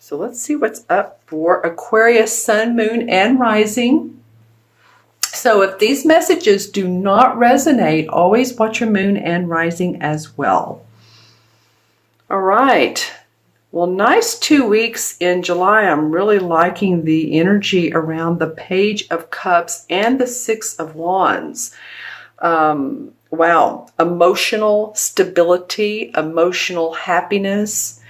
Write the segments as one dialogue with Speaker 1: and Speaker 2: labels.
Speaker 1: So let's see what's up for Aquarius, Sun, Moon, and Rising. So if these messages do not resonate, always watch your Moon and Rising as well. All right. Well, nice 2 weeks in July. I'm really liking the energy around the Page of Cups and the Six of Wands. Wow. Emotional stability, emotional happiness,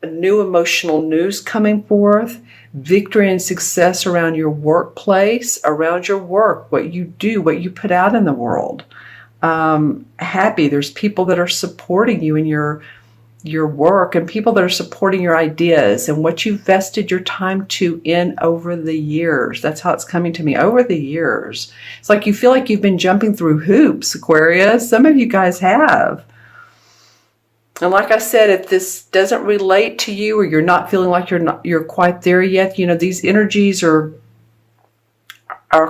Speaker 1: new emotional news coming forth, victory and success around your workplace, around your work, what you do, what you put out in the world. Happy. There's people that are supporting you in your work, and people that are supporting your ideas and what you've vested your time to in over the years. That's how it's coming to me, over the years. It's like you feel like you've been jumping through hoops, Aquarius. Some of you guys have. And like I said, if this doesn't relate to you, or you're not feeling like you're quite there yet, you know, these energies are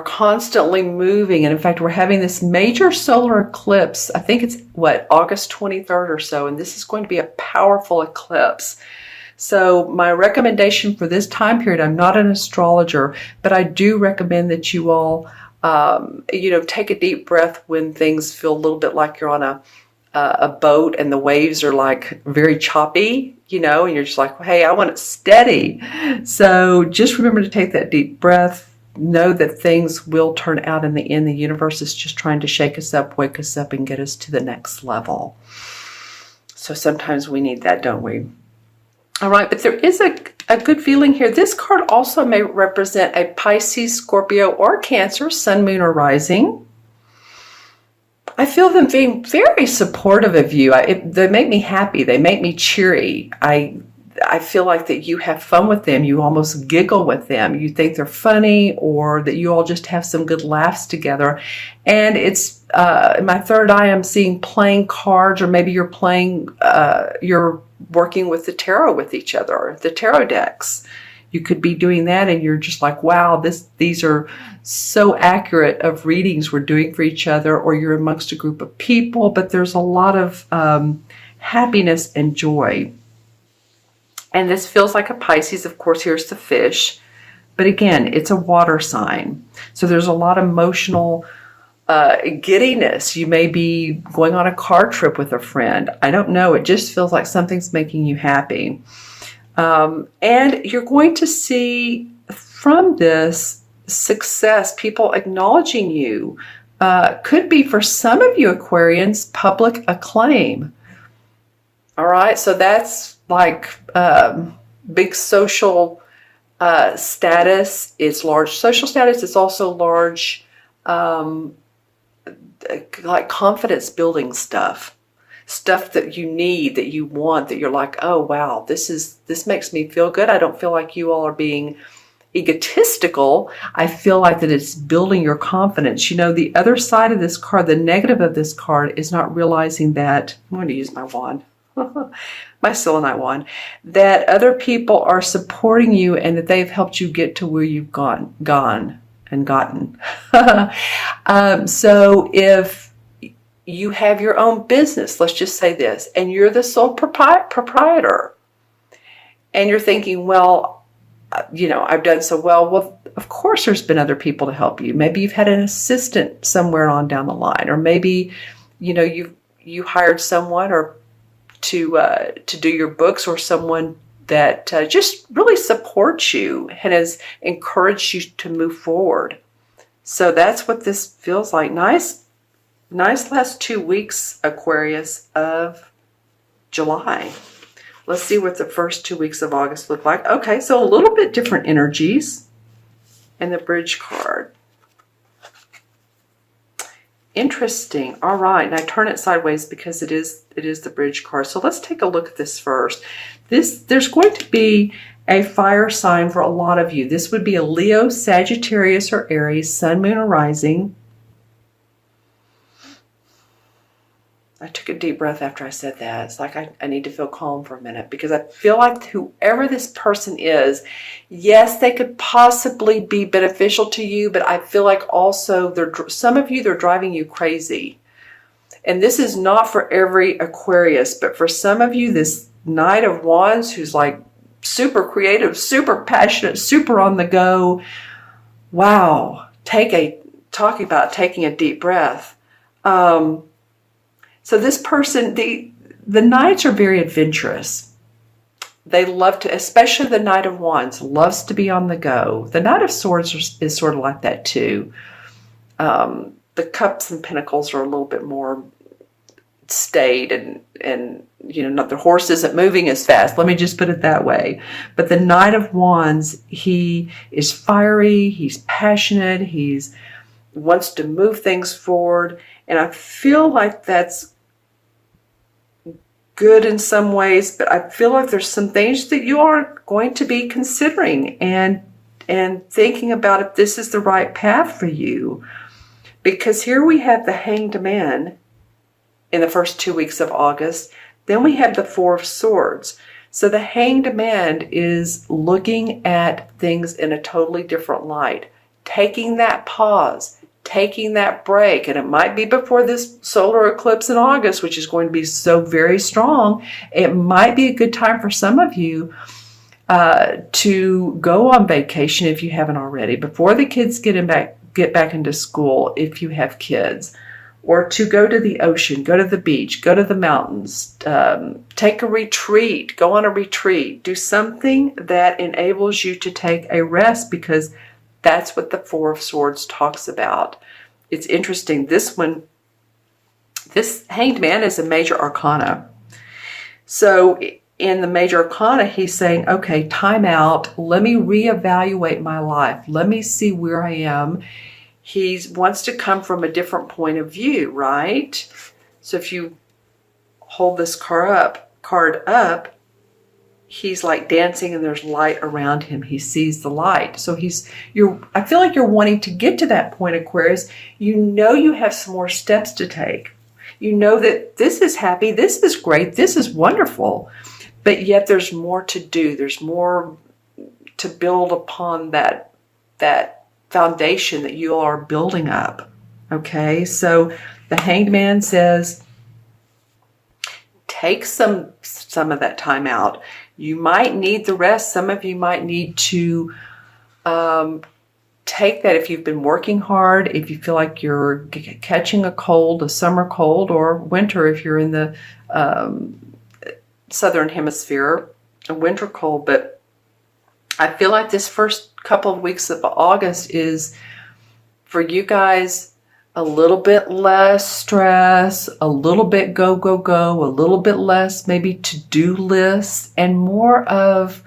Speaker 1: constantly moving. And in fact, we're having this major solar eclipse. I think it's August 23rd or so, and this is going to be a powerful eclipse. So my recommendation for this time period, I'm not an astrologer, but I do recommend that you all, take a deep breath when things feel a little bit like you're on a boat and the waves are like very choppy, and you're just like, hey, I want it steady. So just remember to take that deep breath. Know that things will turn out in the end. The universe is just trying to shake us up, wake us up, and get us to the next level. So sometimes we need that, don't we? All right, but there is a good feeling here. This card also may represent a Pisces, Scorpio, or Cancer, Sun, Moon, or Rising. I feel them being very supportive of you. They make me happy. They make me cheery. I feel like that you have fun with them. You almost giggle with them. You think they're funny, or that you all just have some good laughs together. And it's in my third eye, I'm seeing playing cards, or maybe you're working with the tarot with each other, the tarot decks. You could be doing that, and you're just like, wow, these are so accurate of readings we're doing for each other, or you're amongst a group of people, but there's a lot of happiness and joy. And this feels like a Pisces. Of course, here's the fish. But again, it's a water sign. So there's a lot of emotional giddiness. You may be going on a car trip with a friend. I don't know. It just feels like something's making you happy. And you're going to see from this success, people acknowledging you. Could be for some of you Aquarians, public acclaim. All right, so that's like big social status. It's large social status. It's also large, like confidence building stuff that you need, that you want, that you're like, oh wow, this makes me feel good. I don't feel like you all are being egotistical. I feel like that it's building your confidence. The other side of this card, the negative of this card, is not realizing that, I'm going to use my wand, my selenite wand, that other people are supporting you and that they've helped you get to where you've gone and gotten. So if you have your own business, let's just say this, and you're the sole proprietor, and you're thinking, well, I've done so well. Well, of course there's been other people to help you. Maybe you've had an assistant somewhere on down the line, or maybe, you hired someone or to do your books, or someone that just really supports you and has encouraged you to move forward. So that's what this feels like. Nice last 2 weeks, Aquarius, of July. Let's see what the first 2 weeks of August look like. Okay, so a little bit different energies. And the bridge card. Interesting. All right, and I turn it sideways because it is the bridge card. So let's take a look at this first. There's going to be a fire sign for a lot of you. This would be a Leo, Sagittarius, or Aries, Sun, Moon, or Rising. I took a deep breath after I said that. It's like I need to feel calm for a minute, because I feel like whoever this person is, yes, they could possibly be beneficial to you, but I feel like also some of you, they're driving you crazy. And this is not for every Aquarius, but for some of you, this Knight of Wands who's like super creative, super passionate, super on the go. Wow. Talking about taking a deep breath. So this person, the Knights are very adventurous. They love to, especially the Knight of Wands, loves to be on the go. The Knight of Swords is sort of like that too. The Cups and Pentacles are a little bit more staid and not, the horse isn't moving as fast. Let me just put it that way. But the Knight of Wands, he is fiery, he's passionate, he's wants to move things forward. And I feel like that's good in some ways, but I feel like there's some things that you are going to be considering and thinking about if this is the right path for you. Because here we have the Hanged Man in the first 2 weeks of August. Then we have the Four of Swords. So the Hanged Man is looking at things in a totally different light, taking that pause, taking that break, and it might be before this solar eclipse in August, which is going to be so very strong. It might be a good time for some of you to go on vacation if you haven't already, before the kids get back into school if you have kids, or to go to the ocean, go to the beach, go to the mountains, take a retreat, go on a retreat, do something that enables you to take a rest, because that's what the Four of Swords talks about. It's interesting. This Hanged Man is a major arcana. So in the major arcana, he's saying, okay, time out. Let me reevaluate my life. Let me see where I am. He wants to come from a different point of view, right? So if you hold this card up, he's like dancing and there's light around him. He sees the light. So I feel like you're wanting to get to that point, Aquarius. You know you have some more steps to take. You know that this is happy, this is great, this is wonderful, but yet there's more to do. There's more to build upon that foundation that you are building up. Okay, so the Hanged Man says, take some of that time out. You might need the rest. Some of you might need to take that if you've been working hard, if you feel like you're catching a cold, a summer cold, or winter if you're in the southern hemisphere, a winter cold. But I feel like this first couple of weeks of August is for you guys a little bit less stress, a little bit go, go, go, a little bit less maybe to-do lists, and more of,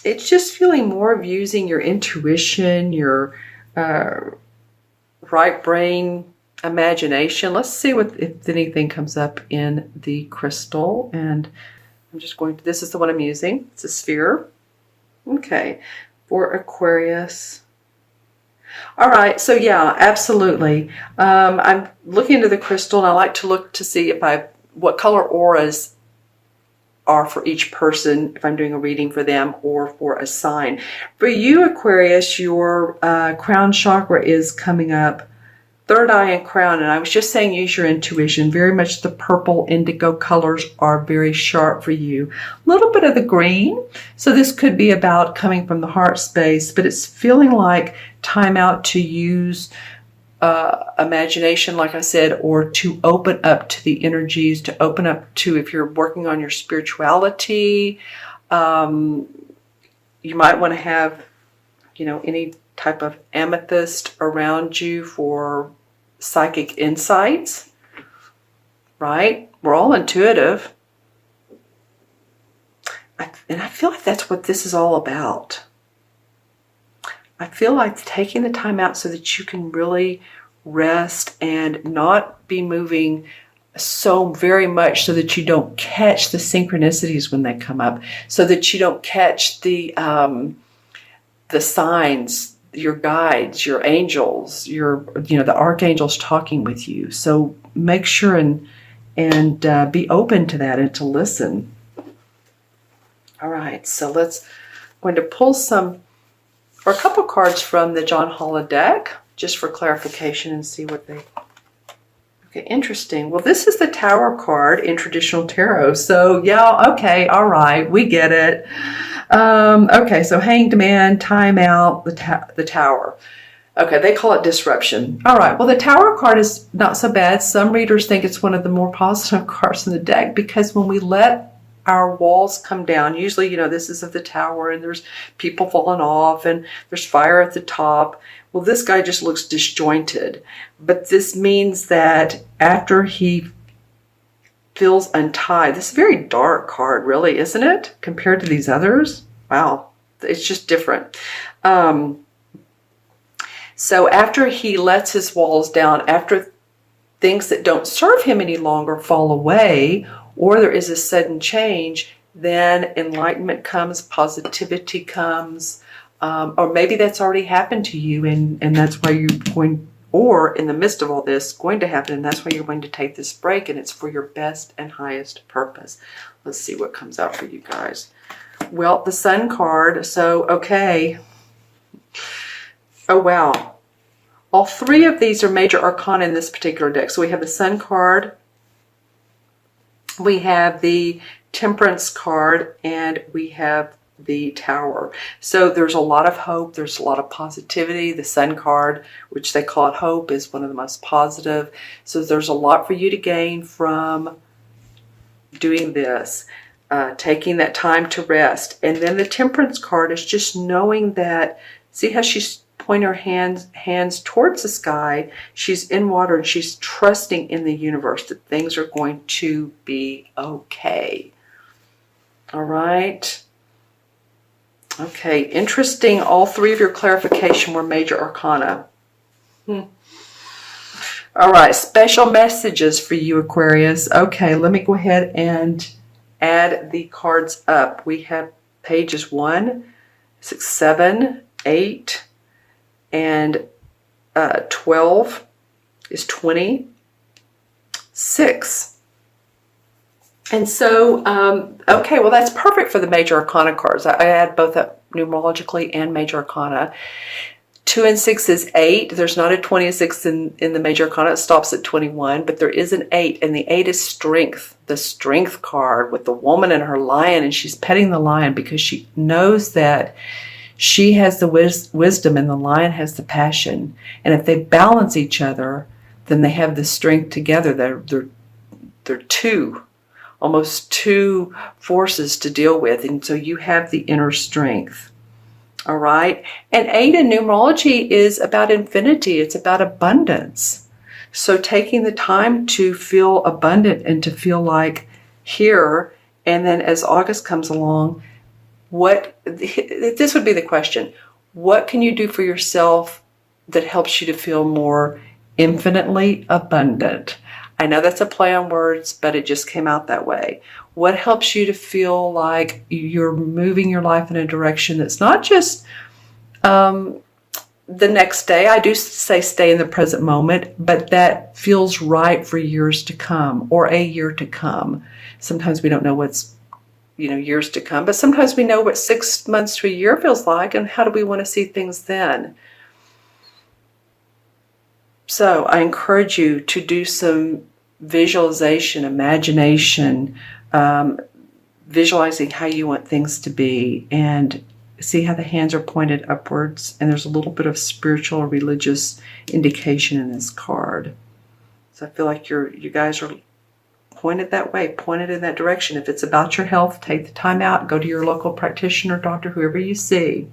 Speaker 1: it's just feeling more of using your intuition, your right brain imagination. Let's see if anything comes up in the crystal. And I'm just going to, this is the one I'm using. It's a sphere. Okay, for Aquarius. All right, so yeah, absolutely. I'm looking into the crystal, and I like to look to see what color auras are for each person, if I'm doing a reading for them or for a sign. For you, Aquarius, your crown chakra is coming up, third eye and crown, and I was just saying use your intuition. Very much the purple indigo colors are very sharp for you. A little bit of the green, so this could be about coming from the heart space, but it's feeling like time out to use imagination, like I said, or to open up to the energies, to open up to, if you're working on your spirituality, you might want to have, any type of amethyst around you for psychic insights, right? We're all intuitive. And I feel like that's what this is all about. I feel like taking the time out so that you can really rest and not be moving so very much, so that you don't catch the synchronicities when they come up, so that you don't catch the signs, your guides, your angels, the archangels talking with you. So make sure and be open to that and to listen. All right, so I'm going to pull a couple cards from the John Halla deck, just for clarification, and see what they... Okay, interesting. Well, this is the Tower card in traditional tarot. So, yeah, okay, all right, we get it. Okay, so Hanged Man, Time Out, the Tower. Okay, they call it Disruption. All right, well, the Tower card is not so bad. Some readers think it's one of the more positive cards in the deck because when we let our walls come down, usually, this is of the Tower and there's people falling off and there's fire at the top. Well, this guy just looks disjointed. But this means that after he feels untied, this is a very dark card, really, isn't it? Compared to these others. Wow, it's just different. So after he lets his walls down, after things that don't serve him any longer fall away, or there is a sudden change, then enlightenment comes, positivity comes, or maybe that's already happened to you and that's why you're going, or in the midst of all this, going to happen, and that's why you're going to take this break, and it's for your best and highest purpose. Let's see what comes out for you guys. Well, the Sun card, so okay. Oh, wow. All three of these are major arcana in this particular deck. So we have the Sun card, we have the Temperance card, and we have the Tower. So there's a lot of hope, there's a lot of positivity. The Sun card, which they call it hope, is one of the most positive. So there's a lot for you to gain from doing this. Taking that time to rest. And then the Temperance card is just knowing that, see how she's pointing her hands towards the sky. She's in water and she's trusting in the universe that things are going to be okay. All right. Okay, interesting. All three of your clarification were major arcana. All right, special messages for you, Aquarius. Okay, let me go ahead and add the cards up. We have pages 1, 6, 7, 8, and 12 is 26. And so, okay, well, that's perfect for the major arcana cards. I add both up numerologically and major arcana. 2 and 6 is 8. There's not a 26 in the major arcana. It stops at 21, but there is an 8, and the 8 is strength. The Strength card with the woman and her lion, and she's petting the lion because she knows that she has the wisdom and the lion has the passion. And if they balance each other, then they have the strength together. They're almost two forces to deal with, and so you have the inner strength. All right. And 8 in numerology is about infinity. It's about abundance. So taking the time to feel abundant and to feel like here, and then as August comes along, this would be the question. What can you do for yourself that helps you to feel more infinitely abundant? I know that's a play on words, but it just came out that way. What helps you to feel like you're moving your life in a direction that's not just the next day? I do say stay in the present moment, but that feels right for years to come or a year to come. Sometimes we don't know what's, years to come, but sometimes we know what 6 months to a year feels like, and how do we want to see things then? So I encourage you to do some visualization, imagination, visualizing how you want things to be, and see how the hands are pointed upwards, and there's a little bit of spiritual or religious indication in this card. So I feel like you guys are pointed that way, pointed in that direction. If it's about your health, take the time out, go to your local practitioner, doctor, whoever you see.